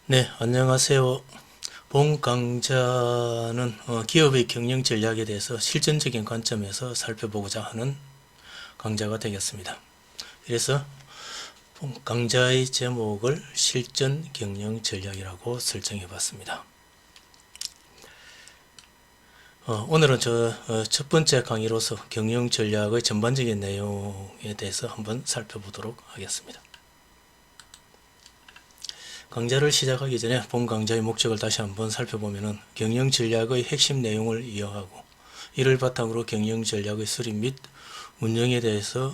네, 안녕하세요. 본 강좌는 기업의 경영 전략에 대해서 실전적인 관점에서 살펴보고자 하는 강좌가 되겠습니다. 그래서 본 강좌의 제목을 실전 경영 전략이라고 설정해 봤습니다. 오늘은 첫 번째 강의로서 경영 전략의 전반적인 내용에 대해서 한번 살펴보도록 하겠습니다. 강좌를 시작하기 전에 본 강좌의 목적을 다시 한번 살펴보면 경영 전략의 핵심 내용을 이어가고 이를 바탕으로 경영 전략의 수립 및 운영에 대해서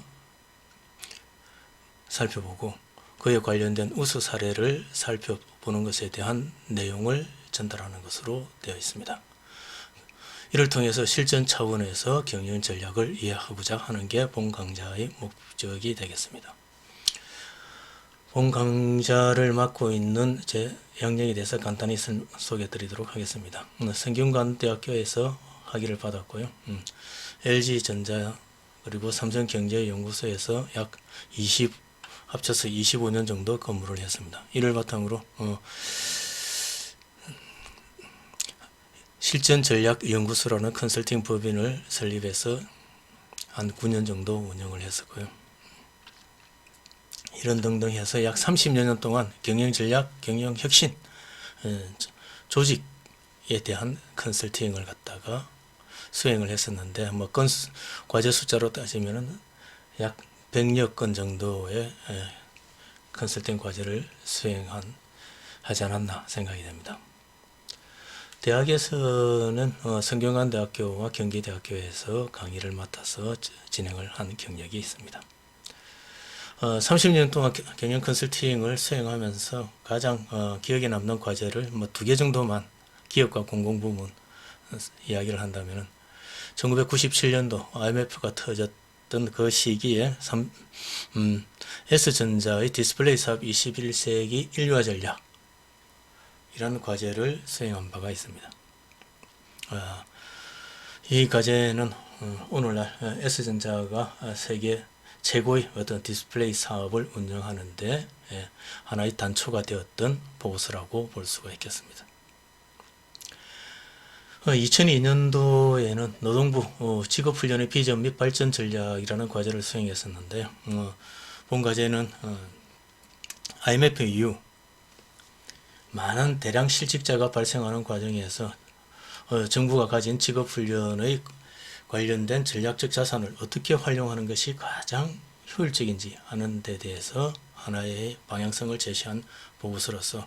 살펴보고 그에 관련된 우수 사례를 살펴보는 것에 대한 내용을 전달하는 것으로 되어 있습니다. 이를 통해서 실전 차원에서 경영 전략을 이해하고자 하는 게 본 강좌의 목적이 되겠습니다. 본 강좌를 맡고 있는 제 역량에 대해서 간단히 소개해 드리도록 하겠습니다. 성균관대학교에서 학위를 받았고요. LG전자 그리고 삼성경제연구소에서 합쳐서 25년 정도 근무를 했습니다. 이를 바탕으로 실전전략연구소라는 컨설팅 법인을 설립해서 한 9년 정도 운영을 했었고요. 이런 등등 해서 약 30여 년 동안 경영전략, 경영혁신, 조직에 대한 컨설팅을 갖다가 수행을 했었는데 과제 숫자로 따지면 약 100여 건 정도의 컨설팅 과제를 하지 않았나 생각이 됩니다. 대학에서는 성균관대학교와 경기대학교에서 강의를 맡아서 진행을 한 경력이 있습니다. 30년 동안 경영 컨설팅을 수행하면서 가장 기억에 남는 과제를 2개 정도만 기업과 공공부문 이야기를 한다면 1997년도 IMF가 터졌던 그 시기에 S전자의 디스플레이 사업 21세기 인류화 전략 이라는 과제를 수행한 바가 있습니다. 이 과제는 오늘날 S전자가 세계 최고의 어떤 디스플레이 사업을 운영하는데 하나의 단초가 되었던 보고서라고 볼 수가 있겠습니다. 2002년도에는 노동부 직업훈련의 비전 및 발전 전략이라는 과제를 수행했었는데요. 본 과제는 IMF 이후 많은 대량 실직자가 발생하는 과정에서 정부가 가진 직업훈련의 관련된 전략적 자산을 어떻게 활용하는 것이 가장 효율적인지 하는 데 대해서 하나의 방향성을 제시한 보고서로서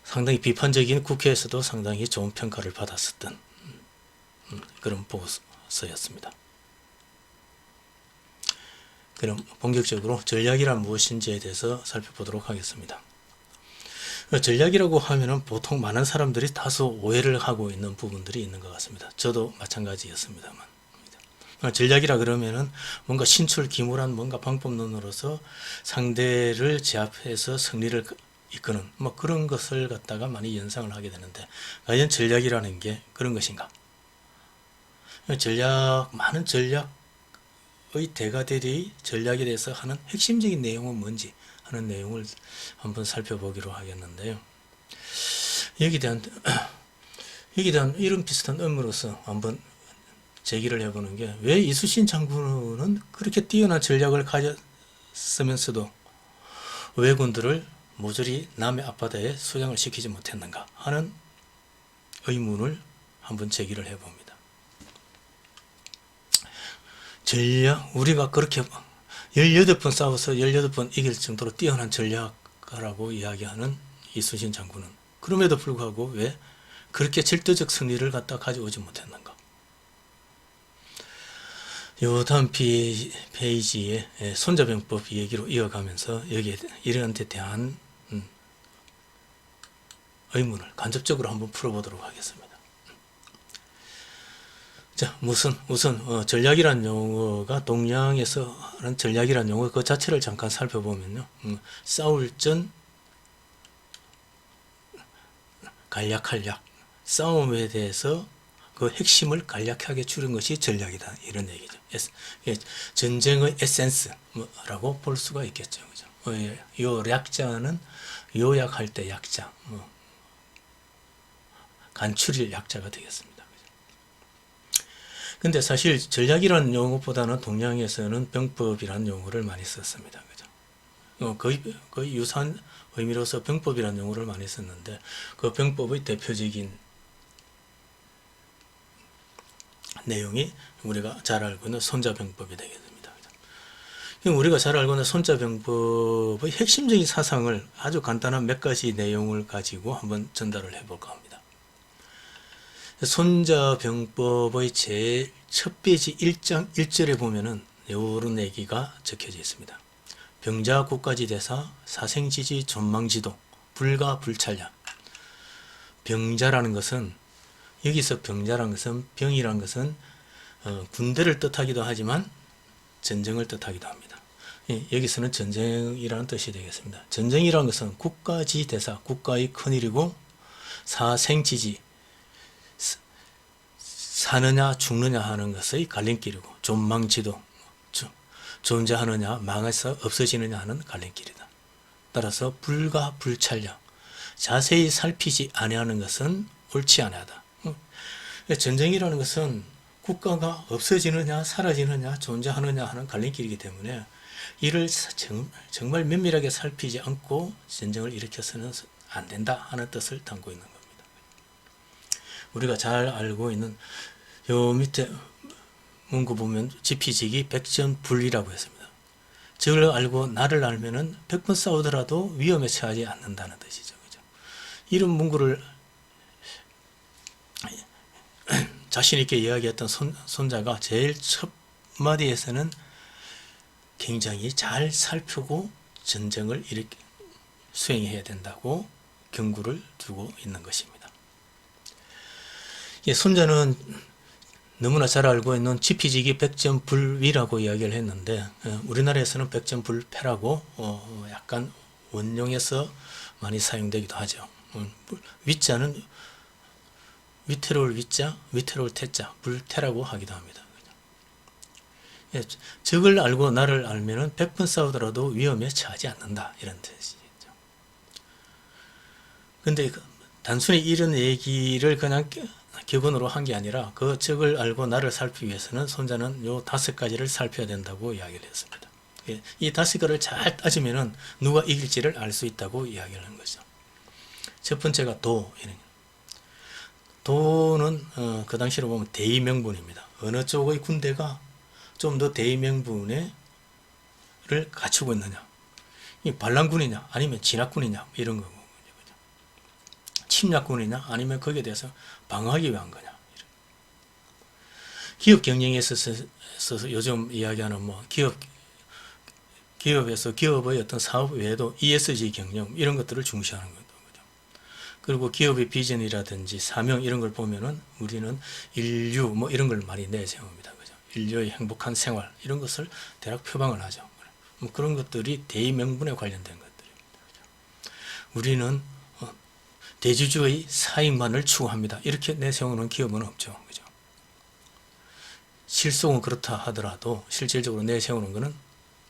상당히 비판적인 국회에서도 상당히 좋은 평가를 받았었던 그런 보고서였습니다. 그럼 본격적으로 전략이란 무엇인지에 대해서 살펴보도록 하겠습니다. 전략이라고 하면은 보통 많은 사람들이 다소 오해를 하고 있는 부분들이 있는 것 같습니다. 저도 마찬가지였습니다만. 전략이라 그러면은 뭔가 신출기물한 뭔가 방법론으로서 상대를 제압해서 승리를 이끄는 그런 것을 갖다가 많이 연상을 하게 되는데 과연 전략이라는 게 그런 것인가? 많은 전략의 대가들이 전략에 대해서 하는 핵심적인 내용은 뭔지 하는 내용을 한번 살펴보기로 하겠는데요. 여기에 대한 이런 비슷한 의무로서 한번 제기를 해보는 게 왜 이순신 장군은 그렇게 뛰어난 전략을 가졌으면서도 왜군들을 모조리 남해 앞바다에 수장을 시키지 못했는가 하는 의문을 한번 제기를 해봅니다. 전략, 우리가 그렇게 18번 싸워서 18번 이길 정도로 뛰어난 전략가라고 이야기하는 이순신 장군은 그럼에도 불구하고 왜 그렇게 절대적 승리를 갖다 가져오지 못했는가? 요 다음 페이지에 손자병법 얘기로 이어가면서 여기에 이런 데 대한 의문을 간접적으로 한번 풀어보도록 하겠습니다. 자, 우선 전략이란 용어가 동양에서 하는 전략이란 용어 그 자체를 잠깐 살펴보면요. 싸울 전 간략할 약, 싸움에 대해서 그 핵심을 간략하게 줄인 것이 전략이다 이런 얘기죠. 전쟁의 에센스라고 볼 수가 있겠죠. 그죠? 요 약자는 요약할 때 약자, 간추릴 약자가 되겠습니다. 근데 사실 전략이라는 용어보다는 동양에서는 병법이라는 용어를 많이 썼습니다. 그죠? 거의 유사한 의미로서 병법이라는 용어를 많이 썼는데, 그 병법의 대표적인 내용이 우리가 잘 알고 있는 손자병법이 되겠습니다. 우리가 잘 알고 있는 손자병법의 핵심적인 사상을 아주 간단한 몇 가지 내용을 가지고 한번 전달을 해볼까 합니다. 손자병법의 제 첫 페이지 1장 1절에 보면은 이런 얘기가 적혀져 있습니다. 병자 국가지대사 사생지지 존망지도 불가불찰량. 병자라는 것은, 여기서 병자라는 것은, 병이라는 것은 군대를 뜻하기도 하지만 전쟁을 뜻하기도 합니다. 여기서는 전쟁이라는 뜻이 되겠습니다. 전쟁이라는 것은 국가지대사, 국가의 큰일이고, 사생지지, 사느냐 죽느냐 하는 것의 갈림길이고, 존망지도, 존재하느냐 망해서 없어지느냐 하는 갈림길이다. 따라서 불가불찰량, 자세히 살피지 아니하는 것은 옳지 아니하다. 전쟁이라는 것은 국가가 없어지느냐 사라지느냐 존재하느냐 하는 갈림길이기 때문에 이를 정말 면밀하게 살피지 않고 전쟁을 일으켜서는 안 된다 하는 뜻을 담고 있는 겁니다. 우리가 잘 알고 있는 요 밑에 문구 보면 지피지기 백전불이라고 했습니다. 저를 알고 나를 알면은 100번 싸우더라도 위험에 처하지 않는다는 뜻이죠. 그죠? 이런 문구를 자신 있게 이야기했던 손자가 제일 첫 마디에서는 굉장히 잘 살피고 전쟁을 수행해야 된다고 경고를 두고 있는 것입니다. 손자는 너무나 잘 알고 있는 지피지기 백전불위라고 이야기를 했는데, 우리나라에서는 백전불패라고 약간 원용해서 많이 사용되기도 하죠. 위자는 위태로울 위자, 위태로울 태자, 불태라고 하기도 합니다. 적을 알고 나를 알면은 100번 싸우더라도 위험에 처하지 않는다, 이런 뜻이죠. 근데 단순히 이런 얘기를 그냥 기본으로 한 게 아니라, 그 적을 알고 나를 살피기 위해서는 손자는 요 5가지를 살펴야 된다고 이야기를 했습니다. 이 5가지를 잘 따지면은 누가 이길지를 알 수 있다고 이야기를 한 거죠. 첫 번째가 도는 그 당시로 보면 대의명분입니다. 어느 쪽의 군대가 좀 더 대의명분을 갖추고 있느냐, 이 반란군이냐 아니면 진압군이냐 이런 거고, 침략군이냐 아니면 거기에 대해서 방어하기 위한 거냐. 기업 경영에 있어서 요즘 이야기하는 기업에서 기업의 어떤 사업 외에도 ESG 경영 이런 것들을 중시하는 거죠. 그리고 기업의 비전이라든지 사명 이런 걸 보면은 우리는 인류 이런 걸 많이 내세웁니다. 그죠? 인류의 행복한 생활 이런 것을 대략 표방을 하죠. 그런 것들이 대의명분에 관련된 것들입니다. 우리는 대주주의 사익만을 추구합니다. 이렇게 내세우는 기업은 없죠. 그죠? 실속은 그렇다 하더라도 실질적으로 내세우는 것은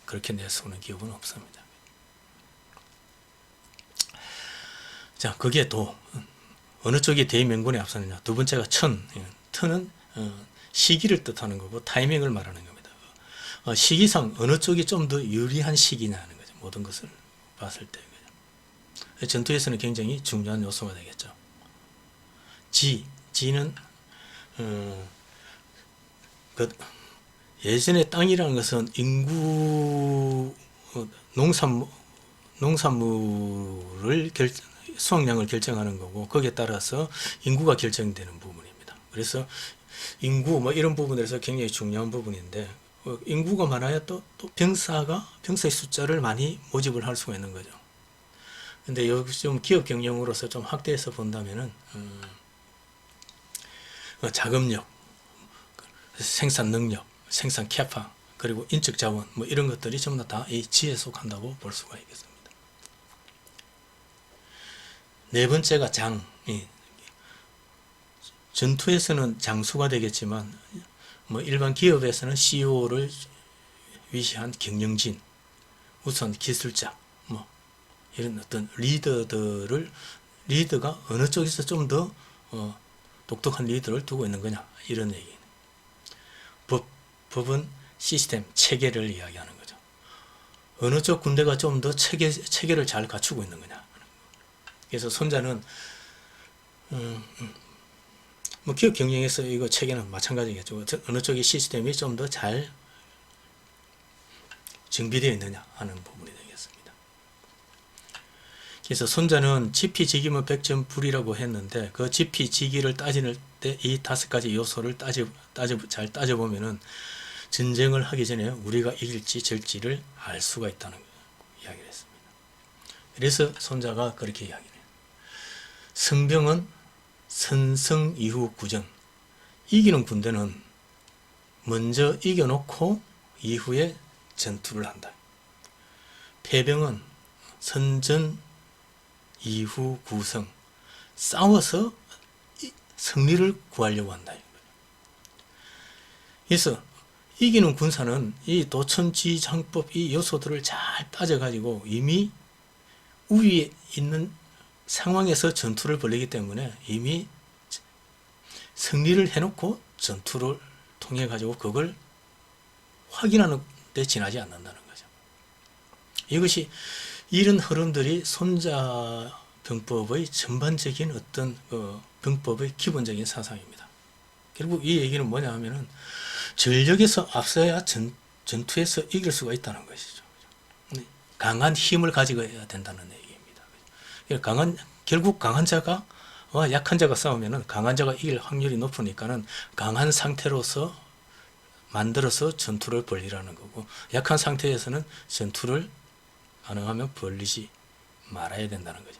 그렇게 내세우는 기업은 없습니다. 자, 거기에 도, 어느 쪽이 대의명분에 앞서느냐. 두 번째가 터는 시기를 뜻하는 거고 타이밍을 말하는 겁니다. 시기상 어느 쪽이 좀 더 유리한 시기냐는 거죠. 모든 것을 봤을 때. 전투에서는 굉장히 중요한 요소가 되겠죠. 지는 예전에 땅이라는 것은 인구 농산물을 수확량을 결정하는 거고, 거기에 따라서 인구가 결정되는 부분입니다. 그래서 인구 이런 부분에서 굉장히 중요한 부분인데, 인구가 많아야 또 병사의 숫자를 많이 모집을 할 수가 있는 거죠. 근데 여기 좀 기업 경영으로서 좀 확대해서 본다면은 자금력, 생산 능력, 생산 캐파, 그리고 인적 자원 이런 것들이 전부 다 이 지에 속한다고 볼 수가 있겠습니다. 네 번째가 장. 전투에서는 장수가 되겠지만 일반 기업에서는 CEO를 위시한 경영진, 우선 기술자, 뭐 이런 어떤 리더가 어느 쪽에서 좀 더 독특한 리더를 두고 있는 거냐, 이런 얘기. 법은 시스템, 체계를 이야기하는 거죠. 어느 쪽 군대가 좀 더 체계를 잘 갖추고 있는 거냐. 그래서 손자는 뭐 기업 경영에서 이거 체계는 마찬가지겠죠. 어느 쪽의 시스템이 좀 더 잘 정비되어 있느냐 하는 부분이 되겠습니다. 그래서 손자는 지피지기면 백전불이라고 했는데, 그 지피지기를 따질 때 이 5가지 요소를 잘 따져보면은 전쟁을 하기 전에 우리가 이길지 질지를 알 수가 있다는 이야기를 했습니다. 그래서 손자가 그렇게 이야기를 해요. 성병은 선성 이후 구전. 이기는 군대는 먼저 이겨놓고 이후에 전투를 한다. 패병은 선전 이후 구성. 싸워서 승리를 구하려고 한다. 그래서 이기는 군사는 이 도천지장법 이 요소들을 잘 따져가지고 이미 우위에 있는 상황에서 전투를 벌이기 때문에 이미 승리를 해놓고 전투를 통해 가지고 그걸 확인하는 데 지나지 않는다는 거죠. 이것이 이런 흐름들이 손자병법의 전반적인 어떤 병법의 기본적인 사상입니다. 결국 이 얘기는 뭐냐 하면은 전력에서 앞서야 전투에서 이길 수가 있다는 것이죠. 강한 힘을 가지고 해야 된다는 얘기입니다. 결국 강한 자가 약한 자가 싸우면은 강한 자가 이길 확률이 높으니까는 강한 상태로서 만들어서 전투를 벌이라는 거고, 약한 상태에서는 전투를 가능하면 벌리지 말아야 된다는 거죠.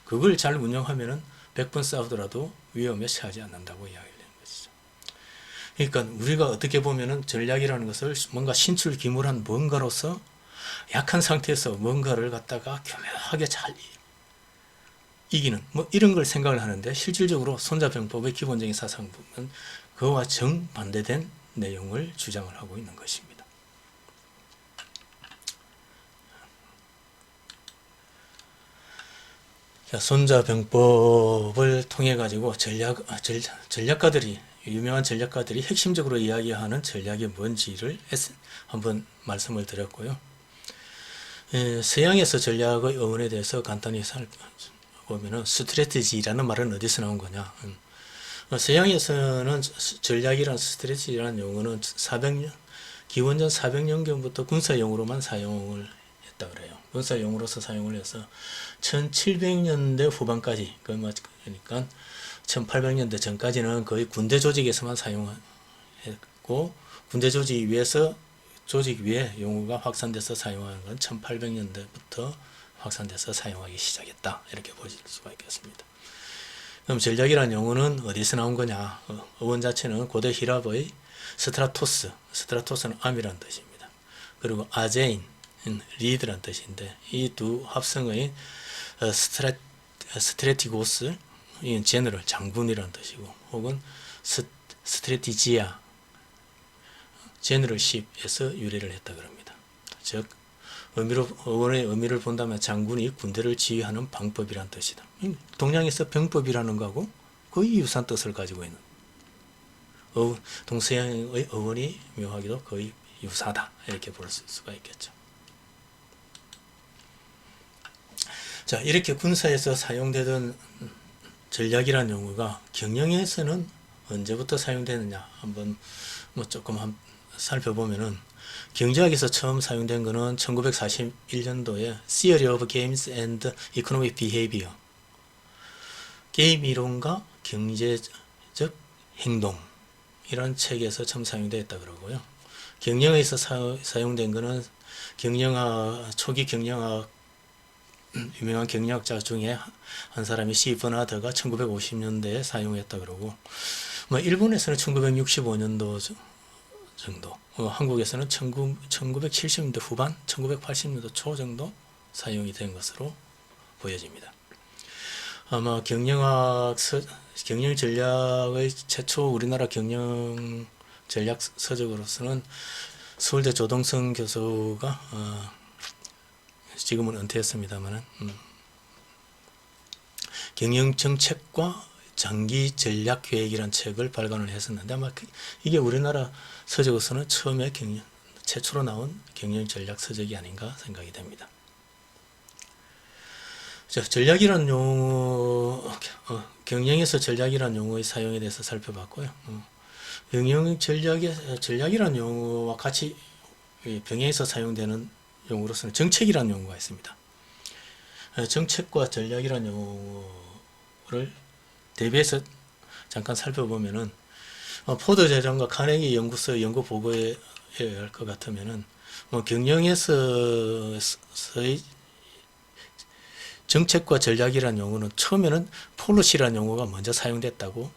그걸 잘 운영하면은 100번 싸우더라도 위험에 처하지 않는다고 이야기를 하는 것이죠. 그러니까 우리가 어떻게 보면은 전략이라는 것을 뭔가 신출기물한 뭔가로서 약한 상태에서 뭔가를 갖다가 교묘하게 잘 이기는 뭐 이런 걸 생각을 하는데, 실질적으로 손자병법의 기본적인 사상 부분은 그와 정반대된 내용을 주장을 하고 있는 것입니다. 손자병법을 통해 가지고 전략가들이, 유명한 전략가들이 핵심적으로 이야기하는 전략이 뭔지를 한번 말씀을 드렸고요. 서양에서 전략의 어원에 대해서 간단히 살펴보면 스트래티지라는 말은 어디서 나온 거냐. 서양에서는 전략이란 스트래티지라는 용어는 기원전 400년경부터 군사용으로만 사용을 했다 그래요. 군사용으로서 사용을 해서 1700년대 후반까지, 그러니까 1800년대 전까지는 거의 군대 조직에서만 사용했고, 군대 조직 위에 용어가 확산돼서 사용하는 건 1800년대부터 확산돼서 사용하기 시작했다, 이렇게 보실 수가 있겠습니다. 그럼 전략이라는 용어는 어디서 나온 거냐? 어원 자체는 고대 히랍의 스트라토스는 암이라는 뜻입니다. 그리고 아제인, 리드라는 뜻인데, 이 두 합성의 스트레티고스, 이건 제너럴, 장군이라는 뜻이고, 혹은 스트레티지아, 제너럴십에서 유래를 했다 그럽니다. 즉 어원의 의미를 본다면 장군이 군대를 지휘하는 방법이란 뜻이다. 동양에서 병법이라는 거하고 거의 유사한 뜻을 가지고 있는, 동서양의 어원이 묘하기도 거의 유사하다, 이렇게 볼 수가 있겠죠. 자, 이렇게 군사에서 사용되던 전략이라는 용어가 경영에서는 언제부터 사용되느냐 한번 조금 살펴보면은, 경제학에서 처음 사용된 것은 1941년도에 Theory of Games and Economic Behavior, 게임 이론과 경제적 행동이라는 책에서 처음 사용되었다 그러고요. 경영에서 사용된 것은 초기 경영학 유명한 경영학자 중에 한 사람이 C. 버나드가 1950년대에 사용했다 그러고, 일본에서는 1965년도 정도, 한국에서는 1970년대 후반, 1980년도 초 정도 사용이 된 것으로 보여집니다. 아마 경영 전략의 최초 우리나라 경영 전략 서적으로서는 서울대 조동성 교수가 지금은 은퇴했습니다만 경영정책과 장기전략계획이라는 책을 발간을 했었는데 아마 이게 우리나라 서적에서는 처음에 최초로 나온 경영전략 서적이 아닌가 생각이 됩니다. 자, 전략이라는 용어, 경영에서 전략이라는 용어의 사용에 대해서 살펴봤고요. 전략이라는 용어와 같이 병행해서 사용되는 용어로서는 정책이라는 용어가 있습니다. 정책과 전략이라는 용어를 대비해서 잠깐 살펴보면은 포드 재단과 카네기 연구소의 연구 보고에 의할 것 같으면은 경영에서의 정책과 전략이라는 용어는 처음에는 폴리시라는 용어가 먼저 사용됐다고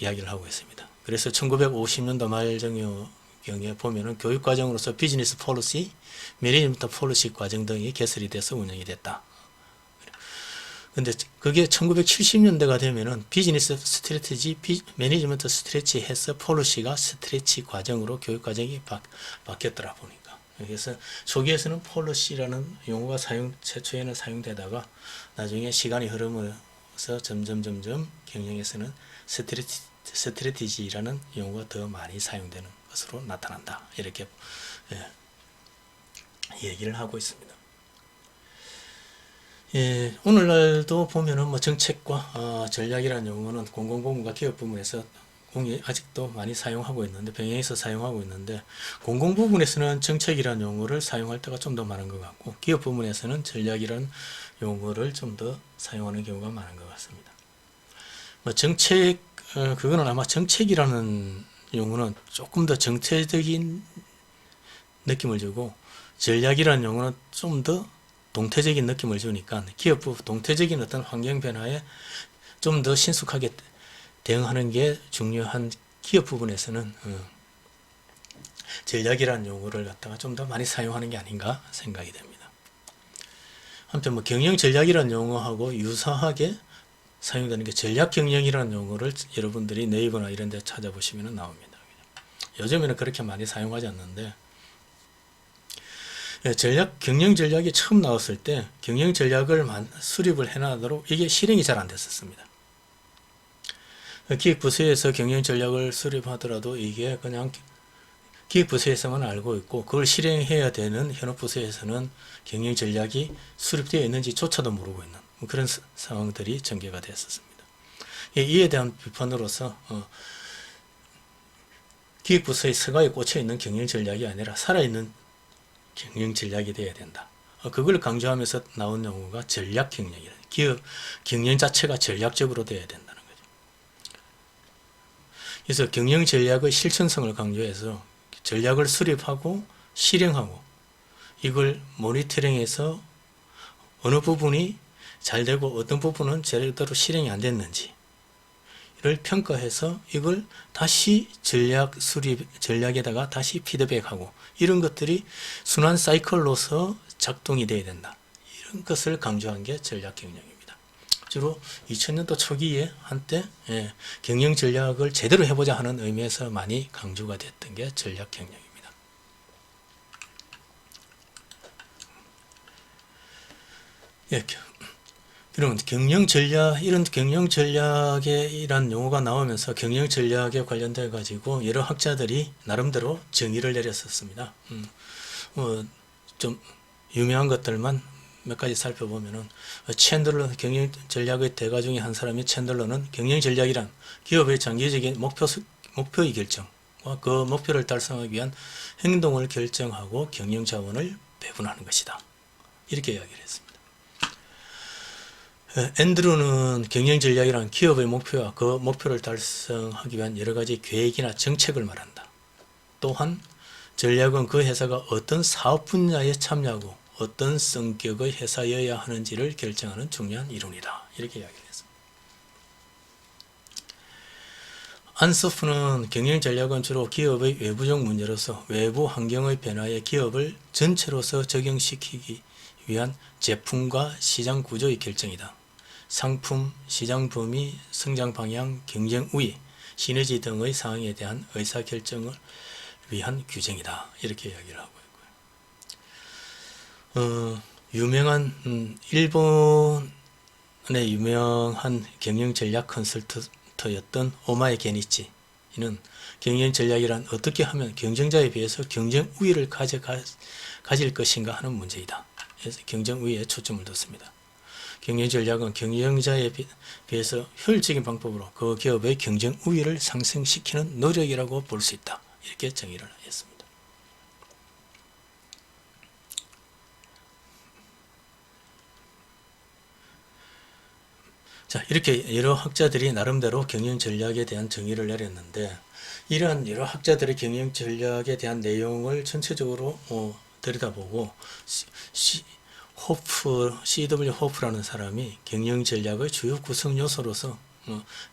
이야기를 하고 있습니다. 그래서 1950년도 말경에 보면은 교육과정으로서 비즈니스 폴리시, 매니지먼트 폴리시 과정 등이 개설이 돼서 운영이 됐다. 근데 그게 1970년대가 되면은 비즈니스 스트래티지, 매니지먼트 스트레치 해서 폴리시가 스트레치 과정으로 교육과정이 바뀌었더라 보니까. 그래서 초기에서는 폴리시라는 용어가 최초에는 사용되다가 나중에 시간이 흐르면서 점점 경영에서는 스트래티지라는 용어가 더 많이 사용되는 것으로 나타난다. 이렇게 얘기를 하고 있습니다. 오늘날도 보면은 정책과 전략이라는 용어는 공공부문과 기업 부문에서 아직도 많이 사용하고 있는데 병행해서 사용하고 있는데 공공부문에서는 정책이라는 용어를 사용할 때가 좀 더 많은 것 같고 기업 부문에서는 전략이라는 용어를 좀 더 사용하는 경우가 많은 것 같습니다. 정책 그거는 아마 정책이라는 용어는 조금 더 정체적인 느낌을 주고 전략이라는 용어는 좀 더 동태적인 느낌을 주니까 기업부 동태적인 어떤 환경 변화에 좀 더 신속하게 대응하는 게 중요한 기업 부분에서는 전략이라는 용어를 갖다가 좀 더 많이 사용하는 게 아닌가 생각이 됩니다. 한편 경영 전략이라는 용어하고 유사하게 사용되는 게 전략 경영이라는 용어를 여러분들이 네이버나 이런 데 찾아보시면 나옵니다. 요즘에는 그렇게 많이 사용하지 않는데 경영 전략이 처음 나왔을 때 경영 전략을 수립을 해놔도록 이게 실행이 잘 안 됐었습니다. 기획부서에서 경영 전략을 수립하더라도 이게 그냥 기획부서에서만 알고 있고 그걸 실행해야 되는 현업부서에서는 경영 전략이 수립되어 있는지조차도 모르고 있는 그런 상황들이 전개가 됐었습니다. 이에 대한 비판으로서 기획부서의 서가에 꽂혀 있는 경영 전략이 아니라 살아있는 경영 전략이 되어야 된다. 그걸 강조하면서 나온 용어가 전략 경영이다. 기업 경영 자체가 전략적으로 되어야 된다는 거죠. 그래서 경영 전략의 실천성을 강조해서 전략을 수립하고 실행하고 이걸 모니터링해서 어느 부분이 잘 되고 어떤 부분은 제대로 실행이 안 됐는지를 평가해서 이걸 다시 전략에다가 다시 피드백하고 이런 것들이 순환 사이클로서 작동이 돼야 된다. 이런 것을 강조한 게 전략 경영입니다. 주로 2000년도 초기에 한때 경영 전략을 제대로 해보자 하는 의미에서 많이 강조가 됐던 게 전략 경영입니다. 그러면 경영 전략, 이런 경영 전략이란 용어가 나오면서 경영 전략에 관련돼 가지고 여러 학자들이 나름대로 정의를 내렸었습니다. 좀 유명한 것들만 몇 가지 살펴보면은 챈들러 경영 전략의 대가 중에 한 사람이 챈들러는 경영 전략이란 기업의 장기적인 목표의 결정과 그 목표를 달성하기 위한 행동을 결정하고 경영 자원을 배분하는 것이다. 이렇게 이야기를 했습니다. 앤드루는 경영 전략이란 기업의 목표와 그 목표를 달성하기 위한 여러 가지 계획이나 정책을 말한다. 또한 전략은 그 회사가 어떤 사업 분야에 참여하고 어떤 성격의 회사여야 하는지를 결정하는 중요한 이론이다. 이렇게 이야기를 했습니다. 안소프는 경영 전략은 주로 기업의 외부적 문제로서 외부 환경의 변화에 기업을 전체로서 적용시키기 위한 제품과 시장 구조의 결정이다. 상품, 시장 범위, 성장 방향, 경쟁 우위, 시너지 등의 상황에 대한 의사결정을 위한 규정이다. 이렇게 이야기를 하고 있고요. 유명한 일본의 유명한 경영 전략 컨설턴트였던 오마에 게니치 이는 경영 전략이란 어떻게 하면 경쟁자에 비해서 경쟁 우위를 가질 것인가 하는 문제이다. 그래서 경쟁 우위에 초점을 뒀습니다. 경영 전략은 경쟁자에 비해서 효율적인 방법으로 그 기업의 경쟁 우위를 상승시키는 노력이라고 볼 수 있다. 이렇게 정의를 했습니다. 자, 이렇게 여러 학자들이 나름대로 경영 전략에 대한 정의를 내렸는데 이러한 여러 학자들의 경영 전략에 대한 내용을 전체적으로 들여다보고 C.W. 호프라는 사람이 경영 전략의 주요 구성 요소로서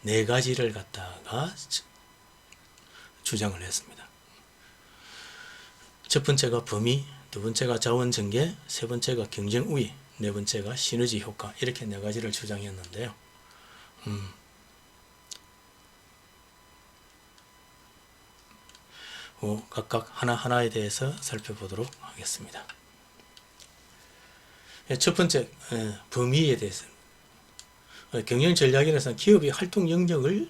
네 가지를 갖다가 주장을 했습니다. 첫 번째가 범위, 두 번째가 자원 전개, 세 번째가 경쟁 우위, 네 번째가 시너지 효과 이렇게 네 가지를 주장했는데요. 각각 하나하나에 대해서 살펴보도록 하겠습니다. 첫 번째, 범위에 대해서. 경영 전략이라서 기업의 활동 영역을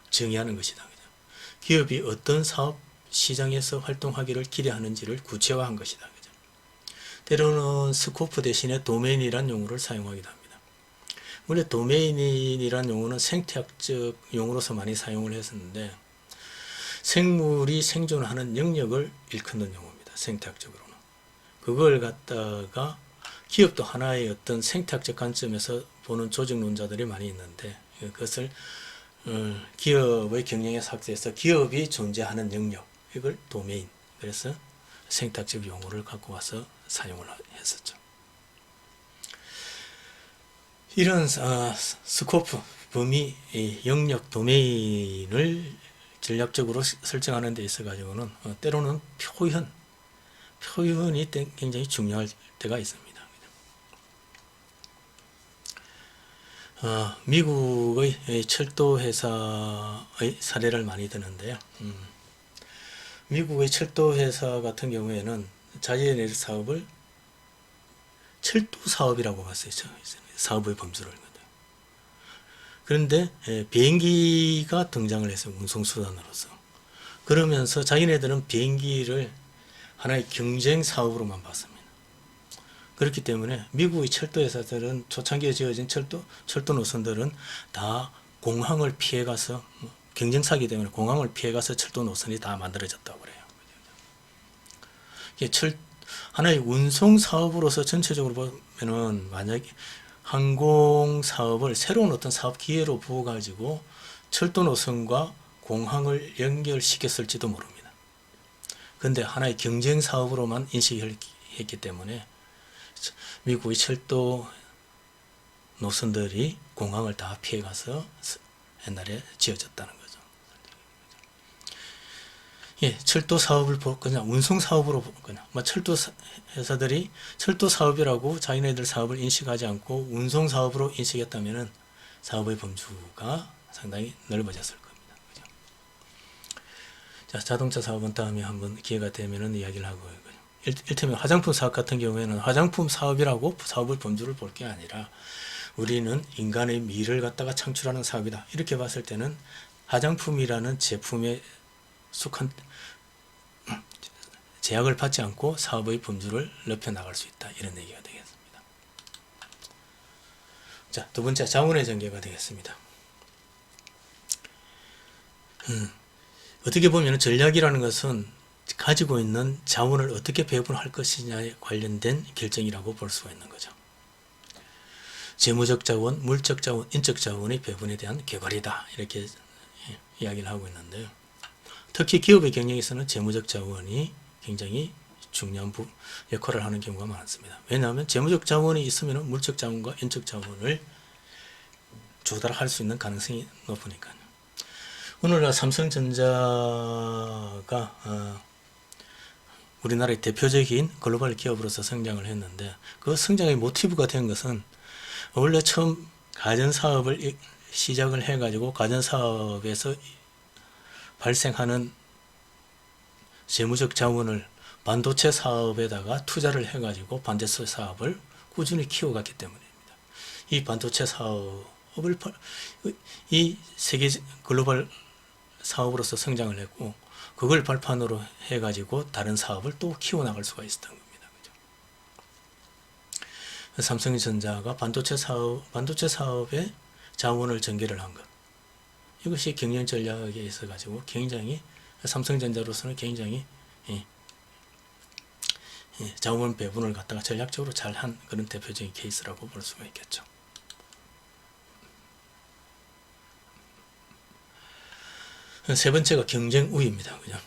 정의하는 것이다. 기업이 어떤 사업 시장에서 활동하기를 기대하는지를 구체화한 것이다. 때로는 스코프 대신에 도메인이란 용어를 사용하기도 합니다. 원래 도메인이란 용어는 생태학적 용어로서 많이 사용을 했었는데 생물이 생존하는 영역을 일컫는 용어입니다. 생태학적으로는. 그걸 갖다가 기업도 하나의 어떤 생태학적 관점에서 보는 조직론자들이 많이 있는데 그것을 기업의 경영에 삭제해서 기업이 존재하는 영역 이걸 도메인 그래서 생태학적 용어를 갖고 와서 사용을 했었죠. 이런 스코프 범위 영역 도메인을 전략적으로 설정하는 데 있어 가지고는 때로는 표현이 굉장히 중요할 때가 있습니다. 미국의 철도 회사의 사례를 많이 드는데요. 미국의 철도 회사 같은 경우에는 자기네 사업을 철도 사업이라고 봤어요. 사업의 범주를. 그런데 비행기가 등장을 했어요. 운송수단으로서. 그러면서 자기네들은 비행기를 하나의 경쟁 사업으로만 봤습니다. 그렇기 때문에 미국의 철도 회사들은 초창기에 지어진 철도 노선들은 다 공항을 피해가서 경쟁사기 때문에 공항을 피해가서 철도 노선이 다 만들어졌다고 그래요. 이게 하나의 운송 사업으로서 전체적으로 보면은 만약에 항공 사업을 새로운 어떤 사업 기회로 부어가지고 철도 노선과 공항을 연결시켰을지도 모릅니다. 그런데 하나의 경쟁 사업으로만 인식했기 때문에 미국의 철도 노선들이 공항을 다 피해가서 옛날에 지어졌다는 거죠. 예, 철도 사업을 그냥 운송 사업으로 그냥 철도 회사들이 철도 사업이라고 자기네들 사업을 인식하지 않고 운송 사업으로 인식했다면은 사업의 범주가 상당히 넓어졌을 겁니다. 그죠? 자, 자동차 사업은 다음에 한번 기회가 되면은 이야기를 하고요. 일테면 화장품 사업 같은 경우에는 화장품 사업이라고 사업의 범주를 볼 게 아니라 우리는 인간의 미를 갖다가 창출하는 사업이다. 이렇게 봤을 때는 화장품이라는 제품에 속한 제약을 받지 않고 사업의 범주를 넓혀 나갈 수 있다. 이런 얘기가 되겠습니다. 자, 두 번째 자원의 전개가 되겠습니다. 어떻게 보면 전략이라는 것은 가지고 있는 자원을 어떻게 배분할 것이냐에 관련된 결정이라고 볼 수가 있는 거죠. 재무적 자원, 물적 자원, 인적 자원의 배분에 대한 개괄이다. 이렇게 이야기를 하고 있는데요. 특히 기업의 경영에서는 재무적 자원이 굉장히 중요한 역할을 하는 경우가 많습니다. 왜냐하면 재무적 자원이 있으면 물적 자원과 인적 자원을 조달할 수 있는 가능성이 높으니까요. 오늘날 삼성전자가 우리나라의 대표적인 글로벌 기업으로서 성장을 했는데 그 성장의 모티브가 된 것은 원래 처음 가전사업을 시작을 해가지고 가전사업에서 발생하는 재무적 자원을 반도체 사업에다가 투자를 해가지고 반도체 사업을 꾸준히 키워갔기 때문입니다. 이 반도체 사업을 이 세계 글로벌 사업으로서 성장을 했고, 그걸 발판으로 해가지고 다른 사업을 또 키워나갈 수가 있었던 겁니다. 그죠? 삼성전자가 반도체 사업에 자원을 전개를 한 것. 이것이 경영 전략에 있어가지고 굉장히, 삼성전자로서는 굉장히 자원 배분을 갖다가 전략적으로 잘한 그런 대표적인 케이스라고 볼 수가 있겠죠. 세 번째가 경쟁 우위입니다. 그죠?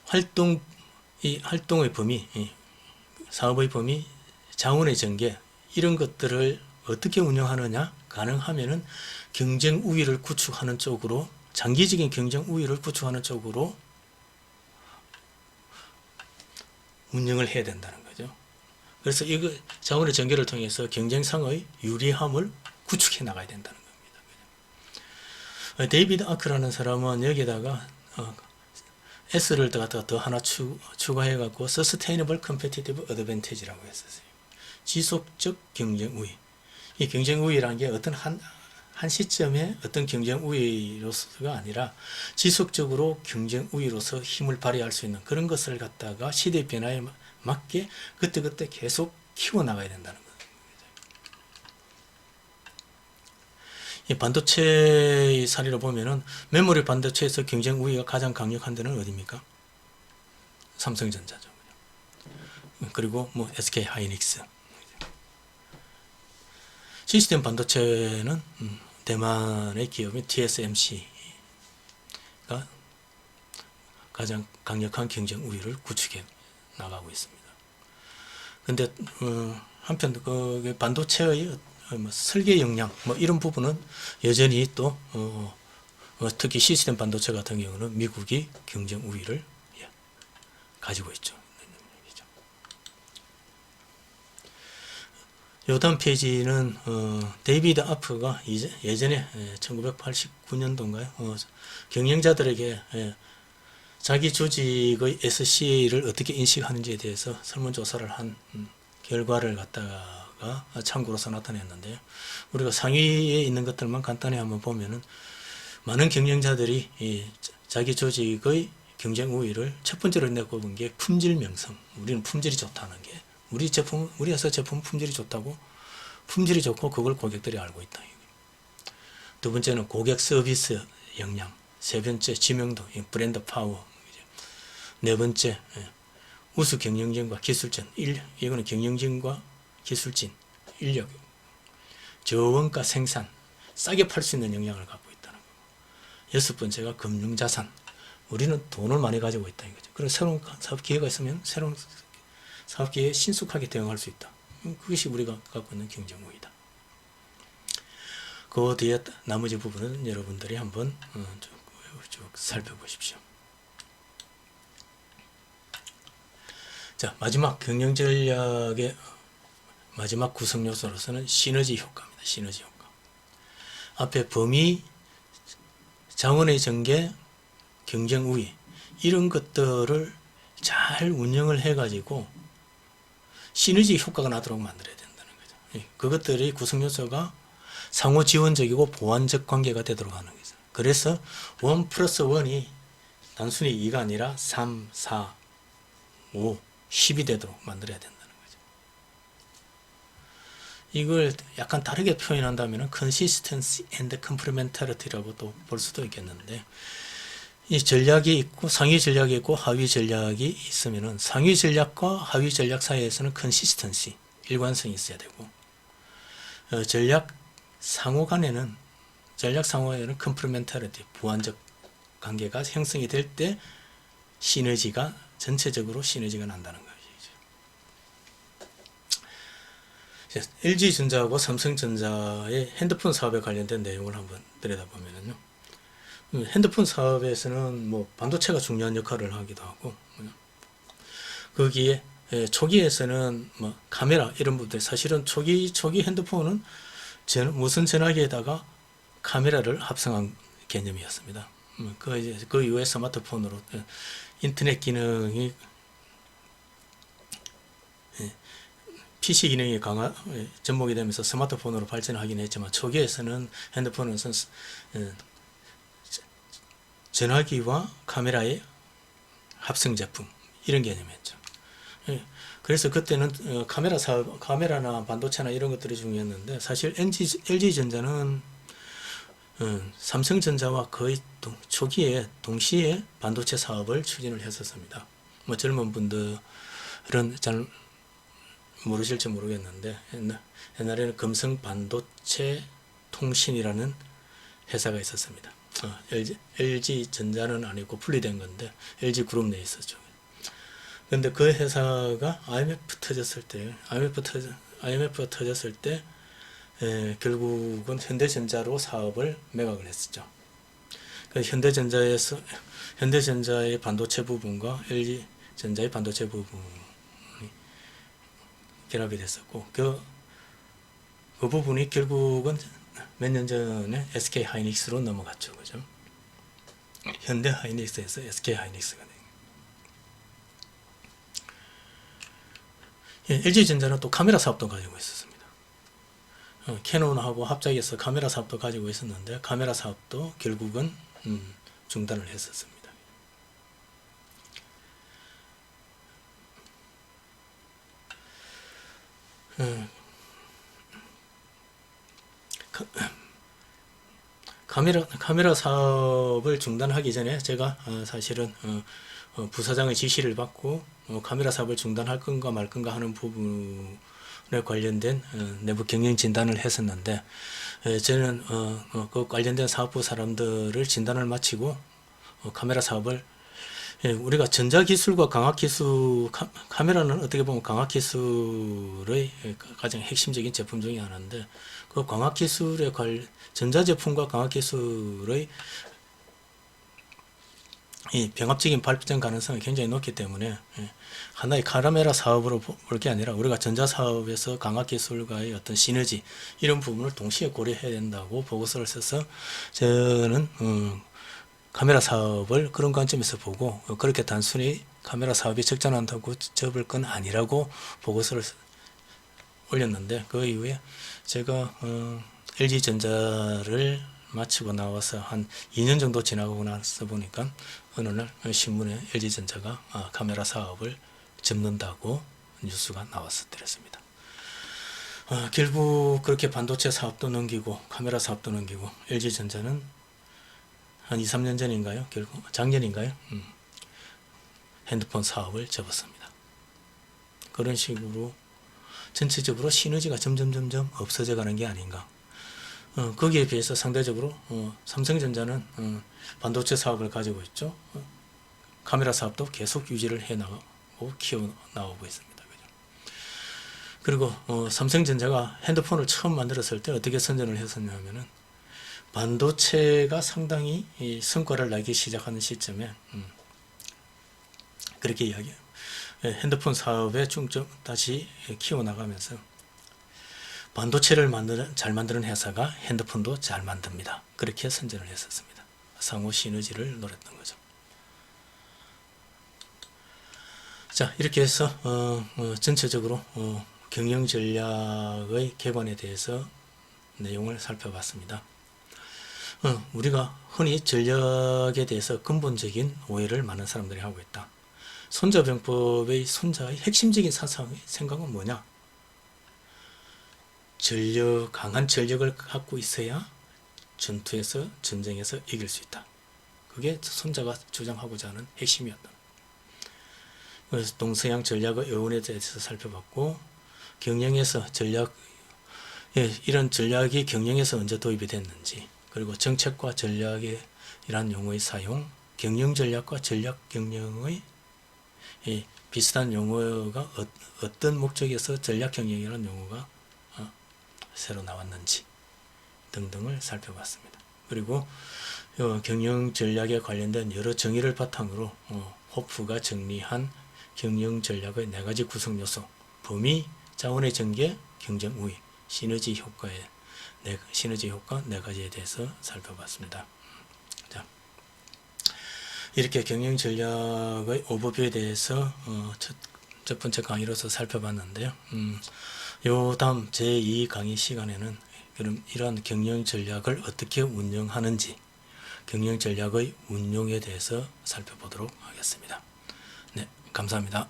활동의 범위, 사업의 범위, 자원의 전개, 이런 것들을 어떻게 운영하느냐, 가능하면은 경쟁 우위를 구축하는 쪽으로, 장기적인 경쟁 우위를 구축하는 쪽으로 운영을 해야 된다는 거죠. 그래서 이거 자원의 전개를 통해서 경쟁상의 유리함을 구축해 나가야 된다는 겁니다. 데이비드 아크라는 사람은 여기다가 S를 더 하나 추가해 갖고 Sustainable Competitive Advantage라고 했었어요. 지속적 경쟁 우위. 이 경쟁 우위라는 게 어떤 한 시점에 어떤 경쟁 우위로서가 아니라 지속적으로 경쟁 우위로서 힘을 발휘할 수 있는 그런 것을 갖다가 시대 변화에 맞게 그때그때 계속 키워나가야 된다는 거예요. 이 반도체의 사례로 보면은 메모리 반도체에서 경쟁 우위가 가장 강력한 데는 어디입니까? 삼성전자죠. 그리고 뭐 SK 하이닉스. 시스템 반도체는 대만의 기업인 TSMC가 가장 강력한 경쟁 우위를 구축해 나가고 있습니다. 근데 한편 그 반도체의 설계 역량 이런 부분은 여전히 또 특히 시스템 반도체 같은 경우는 미국이 경쟁 우위를 가지고 있죠. 요 다음 페이지는 데이비드 아프가 예전에 1989년도인가요? 경영자들에게 자기 조직의 SCA를 어떻게 인식하는지에 대해서 설문조사를 한 결과를 갖다가 참고로서 나타냈는데요. 우리가 상위에 있는 것들만 간단히 한번 보면은 많은 경영자들이 자기 조직의 경쟁 우위를 첫 번째로 내꼽은 게 품질 명성. 우리는 품질이 좋다는 게, 우리 회사 제품 품질이 좋다고, 품질이 좋고 그걸 고객들이 알고 있다. 두 번째는 고객 서비스 역량. 세 번째 지명도, 브랜드 파워. 네 번째 우수 경영진과 기술진. 이거는 경영진과 기술진, 인력, 저원가 생산, 싸게 팔 수 있는 역량을 갖고 있다는 거고. 여섯 번째가 금융자산. 우리는 돈을 많이 가지고 있다 이거죠. 그래서 새로운 사업 기회가 있으면 새로운 사업 기회에 신속하게 대응할 수 있다. 그것이 우리가 갖고 있는 경쟁 우위다. 그 뒤에 나머지 부분은 여러분들이 한번 쭉 살펴보십시오. 자, 마지막 경영 전략의 마지막 구성 요소로서는 시너지 효과입니다. 시너지 효과. 앞에 범위, 자원의 전개, 경쟁 우위, 이런 것들을 잘 운영을 해가지고 시너지 효과가 나도록 만들어야 된다는 거죠. 그것들이 구성 요소가 상호 지원적이고 보완적 관계가 되도록 하는 거죠. 그래서 1 플러스 1이 단순히 2가 아니라 3, 4, 5, 10이 되도록 만들어야 된다는 거죠. 이걸 약간 다르게 표현한다면 consistency and complementarity라고 또 볼 수도 있겠는데, 이 전략이 있고 상위 전략이 있고 하위 전략이 있으면은 상위 전략과 하위 전략 사이에서는 consistency, 일관성이 있어야 되고, 전략 상호 간에는 complementarity, 보완적 관계가 형성이 될 때 시너지가, 전체적으로 시너지가 난다는 것이죠. LG전자하고 삼성전자의 핸드폰 사업에 관련된 내용을 한번 들여다보면요. 핸드폰 사업에서는 뭐 반도체가 중요한 역할을 하기도 하고, 거기에 초기에서는 뭐 카메라 이런 부분들, 사실은 초기 핸드폰은 무선 전화기에다가 카메라를 합성한 개념이었습니다. 그 이후에 스마트폰으로 인터넷 기능이 PC 기능이 접목이 되면서 스마트폰으로 발전하긴 했지만 초기에서는 핸드폰은 전화기와 카메라의 합성 제품 이런 개념이었죠. 그래서 그때는 카메라나 반도체나 이런 것들이 중요했는데 사실 LG전자는 삼성전자와 거의 초기에 동시에 반도체 사업을 추진을 했었습니다. 뭐 젊은 분들은 잘 모르실지 모르겠는데 옛날에는 금성 반도체 통신이라는 회사가 있었습니다. LG전자는 아니고 분리된 건데 LG그룹 내에 있었죠. 근데 그 회사가 IMF가 터졌을 때 결국은 현대전자로 사업을 매각을 했었죠. 현대전자의 반도체 부분과 LG전자의 반도체 부분이 결합이 됐었고 그 부분이 결국은 몇 년 전에 SK 하이닉스로 넘어갔죠. 그죠? 현대 하이닉스에서 SK 하이닉스가 된. LG전자는 또 카메라 사업도 가지고 있었습니다. 캐논하고 합작해서 카메라 사업도 가지고 있었는데 카메라 사업도 결국은 중단을 했었습니다. 카메라 사업을 중단하기 전에 제가 사실은 부사장의 지시를 받고 카메라 사업을 중단할 건가 말 건가 하는 부분에 관련된 내부 경영 진단을 했었는데 저는 그 관련된 사업부 사람들을 진단을 마치고 카메라 사업을 우리가 전자기술과 강학기술 카메라는 어떻게 보면 강학기술의 가장 핵심적인 제품 중에 하나인데 그 강학기술에 전자제품과 강학기술의 이 병합적인 발전 가능성이 굉장히 높기 때문에 하나의 카메라 사업으로 볼 게 아니라 우리가 전자사업에서 강학기술과의 어떤 시너지 이런 부분을 동시에 고려해야 된다고 보고서를 써서 저는 카메라 사업을 그런 관점에서 보고 그렇게 단순히 카메라 사업이 적절한다고 접을 건 아니라고 보고서를 올렸는데 그 이후에 제가 LG전자를 마치고 나와서 한 2년 정도 지나고 나서 보니까 어느 날 신문에 LG전자가 카메라 사업을 접는다고 뉴스가 나왔었더랬습니다. 결국 그렇게 반도체 사업도 넘기고 카메라 사업도 넘기고 LG전자는 한 2, 3년 전인가요? 결국 작년인가요? 핸드폰 사업을 접었습니다. 그런 식으로 전체적으로 시너지가 점점 없어져 가는 게 아닌가. 거기에 비해서 상대적으로 삼성전자는 반도체 사업을 가지고 있죠. 카메라 사업도 계속 유지를 해나가고 키워나오고 있습니다. 그리고 삼성전자가 핸드폰을 처음 만들었을 때 어떻게 선전을 했었냐면은 반도체가 상당히 성과를 내기 시작하는 시점에 그렇게 이야기해요. 핸드폰 사업의 중점 다시 키워나가면서 반도체를 잘 만드는 회사가 핸드폰도 잘 만듭니다. 그렇게 선전을 했었습니다. 상호 시너지를 노렸던 거죠. 자, 이렇게 해서 전체적으로 경영 전략의 개관에 대해서 내용을 살펴봤습니다. 우리가 흔히 전략에 대해서 근본적인 오해를 많은 사람들이 하고 있다. 손자병법의 손자의 핵심적인 생각은 뭐냐? 강한 전력을 갖고 있어야 전쟁에서 이길 수 있다. 그게 손자가 주장하고자 하는 핵심이었다. 그래서 동서양 전략의 여운에 대해서 살펴봤고, 경영에서 이런 전략이 경영에서 언제 도입이 됐는지, 그리고 정책과 전략이란 용어의 사용, 경영 전략과 전략 경영의 비슷한 용어가 어떤 목적에서 전략 경영이라는 용어가 새로 나왔는지 등등을 살펴봤습니다. 그리고 경영 전략에 관련된 여러 정의를 바탕으로 호프가 정리한 경영 전략의 4가지 구성 요소, 범위, 자원의 전개, 경쟁 우위, 시너지 효과 4가지에 대해서 살펴봤습니다. 자, 이렇게 경영 전략의 오버뷰에 대해서 첫 번째 강의로서 살펴봤는데요. 요 다음 제2 강의 시간에는 그럼 이러한 경영 전략을 어떻게 운영하는지, 경영 전략의 운용에 대해서 살펴보도록 하겠습니다. 네, 감사합니다.